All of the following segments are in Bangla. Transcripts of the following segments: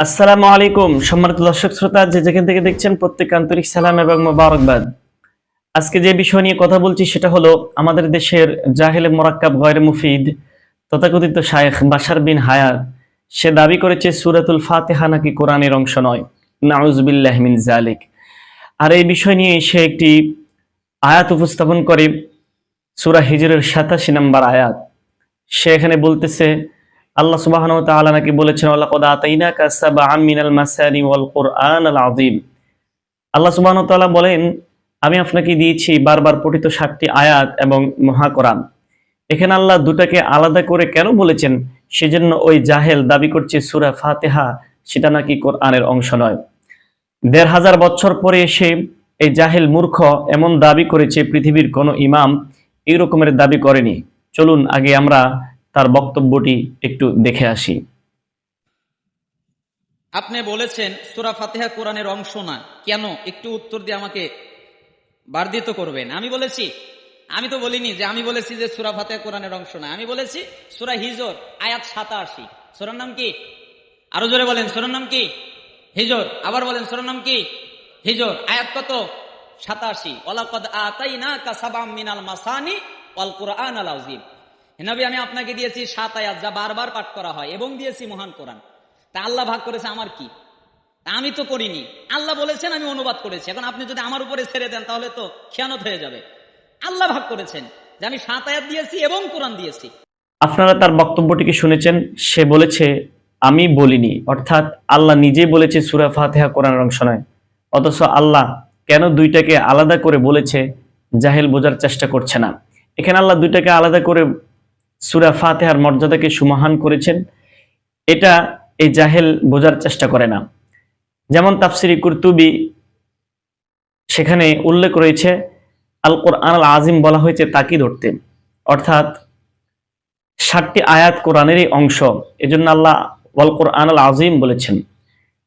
আসসালামু আলাইকুম সম্মানিত দর্শক শ্রোতা, যে যেখান থেকে দেখছেন প্রত্যেক আন্তরিক সালাম এবং মোবারকবাদ। আজকে যে বিষয় নিয়ে কথা বলছি সেটা হলো আমাদের দেশের জাহেলে মোরাক্কাব গয়রে মুফিদ তথাকথিত শায়েখ বাশার বিন হায়াত। সে দাবি করেছে সূরাতুল ফাতিহা নাকি কোরআনের অংশ নয়। নাউজুবিল্লাহি মিন যালিক। আর এই বিষয় নিয়ে সে একটি আয়াত উপস্থাপন করে, সূরা হিজরের ৮৭ নম্বর আয়াত। সে এখানে বলতেছে আল্লাহ সুবহানাহু ওয়া তাআলা নাকি বলেছেন ওয়ালাকাদ আতাইনাকা সাবআম মিনাল মাসানি ওয়াল কুরআনাল আযীম। আল্লাহ সুবহানাহু ওয়া তাআলা বলেন, আমি আপনাকে দিয়েছি বারবার পঠিত ৭টি আয়াত এবং মহা কোরআন। এখানে আল্লাহ দুটাকে আলাদা করে কেন বলেছেন? সেজন্য ওই জাহেল দাবি করছে সূরা ফাতিহা সেটা নাকি কোরআনের অংশ নয়। ১৫০০ বছর পরে এসে এই জাহেল মূর্খ এমন দাবি করেছে, পৃথিবীর কোনো ইমাম এই রকমের দাবি করেনি। চলুন আগে আমরা তার বক্তব্যটি একটু দেখে আসি। আপনি বলেছেন সূরা ফাতিহা কোরআনের অংশ না, কেন একটু উত্তর দিয়ে আমাকে বার্ধিত করবেন। আমি তো বলিনি যে আমি বলেছি যে সূরা ফাতিহা কোরআনের অংশ না। আমি বলেছি সূরা হিজর আয়াত ৮৭। সূরার নাম কি? আরো জোরে বলেন, সূরার নাম কি? হিজর। আবার বলেন, সূরার নাম কি? হিজর। আয়াত কত? ৮৭। ওয়ালাকাদ আতাইনাকা সাবআম মিনাল মাসানি ওয়াল কুরআনাল আযীম। হে নবী, আমি আপনাকে দিয়েছি ৭ আয়াত যা বারবার পাঠ করা হয়, এবং দিয়েছি মহান কোরআন। তা আল্লাহ ভাগ করেছে, আমার কি? আমি তো করিনি, আল্লাহ বলেছেন, আমি অনুবাদ করেছি। এখন আপনি যদি আমার উপরে ছেড়ে দেন তাহলে তো খেয়ানত হয়ে যাবে। আল্লাহ ভাগ করেছেন যে আমি ৭ আয়াত দিয়েছি এবং কোরআন দিয়েছি। আপনারা তার বক্তব্যটিকে শুনেছেন। সে বলেছে আমি বলিনি, অর্থাৎ আল্লাহ নিজেই বলেছে সূরা ফাতিহা কোরআনের অংশ নয়। অথচ আল্লাহ কেন দুইটাকে আলাদা করে বলেছে জাহেল বোঝার চেষ্টা করছে না। এখানে আল্লাহ দুইটাকে আলাদা করে সূরা ফাতিহার মর্যাদাকে সুমহান করেছেন, এটা এই জাহেল বোঝার চেষ্টা করে না। যেমন তাফসিরে কুরতুবী, সেখানে উল্লেখ রয়েছে আল কোরআনুল আযীম বলা হয়েছে তাকিদ অর্থে, অর্থাৎ ৭টি আয়াত কোরআনেরই অংশ, এজন্য আল্লাহ ওয়াল কোরআনুল আযীম বলেছেন।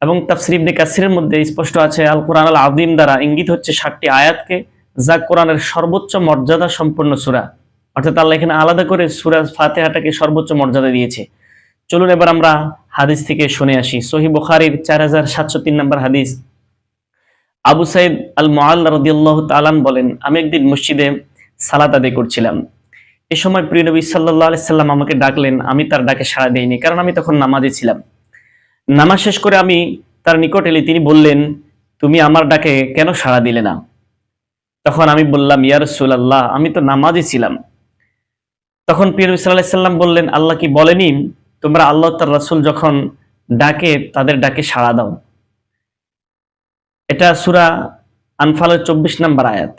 এবং তাফসির ইবনে কাসিরের মধ্যে স্পষ্ট আছে আল কোরআনুল আযীম দ্বারা ইঙ্গিত হচ্ছে ৭টি আয়াতকে, যা কোরআনের সর্বোচ্চ মর্যাদা সম্পন্ন সূরা। অর্থাৎ আল্লাহ এখানে আলাদা করে সূরা ফাতিহাটাকে সর্বোচ্চ মর্যাদা দিয়েছে। চলুন এবার আমরা হাদিস থেকে শুনে আসি। সহিহ বুখারীর ৪৭০৩ নম্বর হাদিস। আবু সাইদ আল মুআল্লা রাদিয়াল্লাহু তাআলা বলেন, আমি একদিন মসজিদে সালাত আদায় করছিলাম। এ সময় প্রিয় নবী সাল্লাল্লাহু আলাইহি সাল্লাম আমাকে ডাকলেন। আমি তার ডাকে সাড়া দেইনি, কারণ আমি তখন নামাজে ছিলাম। নামাজ শেষ করে আমি তার নিকট এলে তিনি বললেন, তুমি আমার ডাকে কেন সাড়া দিলে না? তখন আমি বললাম, ইয়া রাসূলুল্লাহ, আমি তো নামাজে ছিলাম। তখন প্রিয় নবী সাল্লাল্লাহু আলাইহি সাল্লাম বললেন, আল্লাহ কি বলেনি তোমরা আল্লাহ তার রাসূল যখন ডাকে তাদের ডাকে সাড়া দাও? এটা সূরা আনফালের ২৪ নম্বর আয়াত।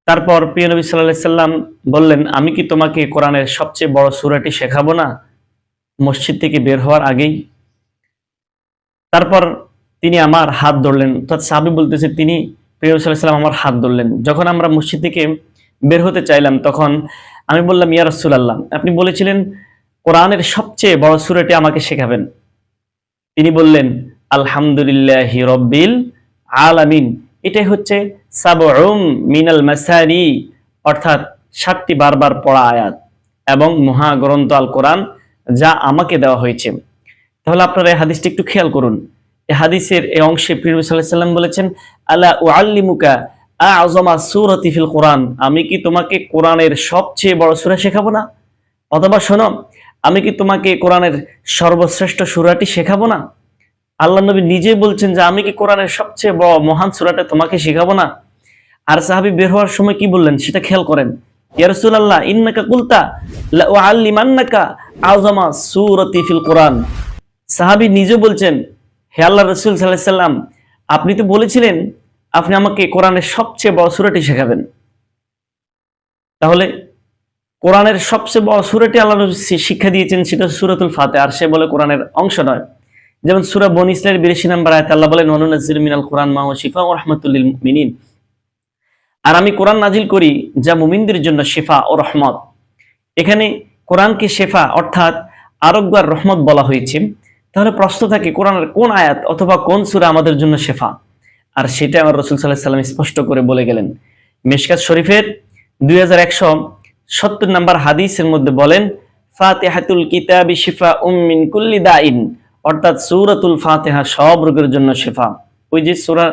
তারপর প্রিয় নবী সাল্লাল্লাহু আলাইহি সাল্লাম বললেন, আমি কি তোমাকে কোরআনের সবচেয়ে বড় সূরাটি শেখাবো না মসজিদ থেকে বের হওয়ার আগেই? তারপর তিনি আমার হাত ধরলেন, অর্থাৎ সাহাবী বলতেছে তিনি প্রিয় নবী সাল্লাল্লাহু আলাইহি সাল্লাম আমার হাত ধরলেন। যখন আমরা মসজিদ থেকে বের হতে চাইলাম তখন আমি বললাম, ইয়া রাসূলুল্লাহ, আপনি বলেছিলেন কোরআনের সবচেয়ে বড় সূরাটি আমাকে শেখাবেন। তিনি বললেন, আলহামদুলিল্লাহি রাব্বিল আলামিন। এটাই হচ্ছে সাবউম মিনাল মাসানি, অর্থাৎ ৭টি বারবার পড়া আয়াত এবং মহাগ্রন্থ আল কোরআন, যা আমাকে দেওয়া হয়েছে। তাহলে আপনারা এই হাদিসটি একটু খেয়াল করুন। এই হাদিসের এই অংশে প্রিয় নবী সাল্লাল্লাহু আলাইহি সাল্লাম বলেছেন, আলা উআল্লিমুকা আ'যামা সূরাতি ফিল কোরআন, আমি কি তোমাকে কোরআনের সবচেয়ে বড় সূরা শেখাবো না? অথবা শোনো, আমি কি তোমাকে কোরআনের সর্বশ্রেষ্ঠ সূরাটি শেখাবো না? আল্লাহ নবী নিজেই বলছেন যে আমি কি কোরআনের সবচেয়ে বড় মহান সূরাটা তোমাকে শেখাবো না? আর সাহাবী বের হওয়ার সময় কি বললেন সেটা খেয়াল করেন। ইয়া রাসূলুল্লাহ, ইন্নাকা কুলতা লা উআল্লিমান্নাকা আ'যামা সূরাতি ফিল কোরআন। সাহাবী নিজে বলছেন, হে আল্লাহর রাসূল সাল্লাল্লাহু আলাইহি সাল্লাম, আপনি তো বলেছিলেন আপনি আমাকে কোরআনের সবচেয়ে বড় সূরাটি শেখাবেন। তাহলে কোরআনের সবচেয়ে বড় সূরাটি আল্লাহ নবী শিক্ষা দিয়েছেন, সেটা সূরাতুল ফাতিহা, আর সে বলে কোরআনের অংশ নয়। যেমন সূরা বনী ইসরাঈলের ৮২ নম্বর আয়াতে আল্লাহ বলেন, ওয়ানুনাজ্জিলু মিনাল কুরআন মা হুয়া শিফাউ ওয়া রাহমাতুল লিল মুমিনিন। আর আমি কোরআন নাজিল করি যা মুমিনদের জন্য শিফা ও রহমত। এখানে কোরআনকে শিফা অর্থাৎ আরোগ্য আর রহমত বলা হয়েছে। তাহলে প্রশ্ন থাকে কোরআনের কোন আয়াত অথবা কোন সূরা আমাদের জন্য শিফা? আর সেটা আমার রাসূল সাল্লাল্লাহু আলাইহি সাল্লাম স্পষ্ট করে বলে গেলেন। মিশকাত শরীফের 2170 নম্বর হাদিসের মধ্যে বলেন, ফাতিহাতুল কিতাবি শিফাউম মিন কুল্লি দাইন অর্থাৎ সূরাতুল ফাতিহা সব রোগের জন্য শিফা। ওই যে সূরা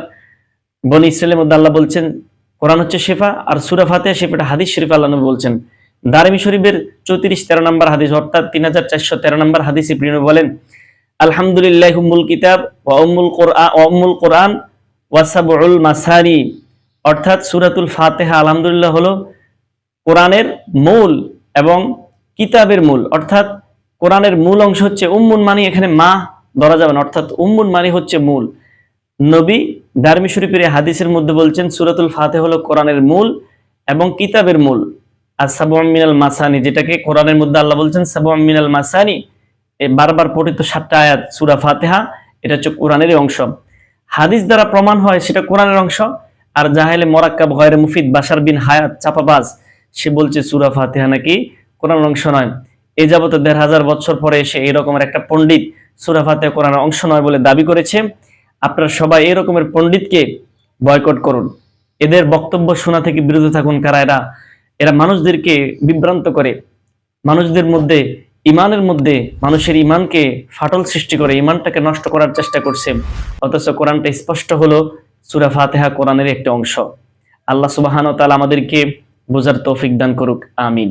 বনী ইসরাইলের মধ্যে আল্লাহ বলছেন কোরআন হচ্ছে শিফা, আর সূরা ফাতিহা শিফা, এটা হাদিস শরীফ আল্লাহ নবী বলছেন। দারিমি শরীফের 34-13 নম্বর হাদিস, অর্থাৎ 3413 নম্বর হাদিসে প্রিয় নবী বলেন, আলহামদুলিল্লাহি উম্মুল কিতাব ওয়া উম্মুল কোরআন ওয়া সাবউল মাসানি, অর্থাৎ সূরাতুল ফাতিহা আলহামদুলিল্লাহ হলো কোরআনের মূল এবং কিতাবের মূল। অর্থাৎ কোরআনের মূল অংশ হচ্ছে উম্মুন, মানে এখানে মা ধরা যাবে না, অর্থাৎ উম্মুন মানে হচ্ছে মূল। নবী দারমি শরীফের এই হাদিসের মধ্যে বলছেন সূরাতুল ফাতিহা হলো কোরআনের মূল এবং কিতাবের মূল। আর সাবউম মিনাল মাসানি, যেটাকে কোরআনের মধ্যে আল্লাহ বলছেন সাবউম মিনাল মাসানি, এই বারবার পঠিত 7টা আয়াত সূরা ফাতিহা, এটা হচ্ছে কোরআনেরই অংশ। হাদিস দ্বারা প্রমাণ হয় সেটা কোরআনের অংশ। আর জাহেলে মোরাক্কাব গয়রে মুফিদ বাশার বিন হায়াত চাপাবাজ, সে বলছে সূরা ফাতিহা নাকি কোরআনের অংশ নয়। এ যাবত 1500 বছর পরে এসে এরকমের একটা পণ্ডিত সূরা ফাতিহা কোরআনের অংশ নয় বলে দাবি করেছে। আপনারা সবাই এই রকমের পণ্ডিতকে বয়কট করুন, এদের বক্তব্য শোনা থেকে বিরত থাকুন। কারা এরা মানুষদেরকে বিভ্রান্ত করে, মানুষদের মধ্যে ইমানের মধ্যে মানুষের ইমানকে ফাটল সৃষ্টি করে, ইমানটাকে নষ্ট করার চেষ্টা করছে। অথচ কোরআনটা স্পষ্ট হলো সূরা ফাতিহা কোরআনের একটা অংশ। আল্লাহ সুবহানাহু ওয়া তাআলা আমাদেরকে বোঝার তৌফিক দান করুক, আমিন।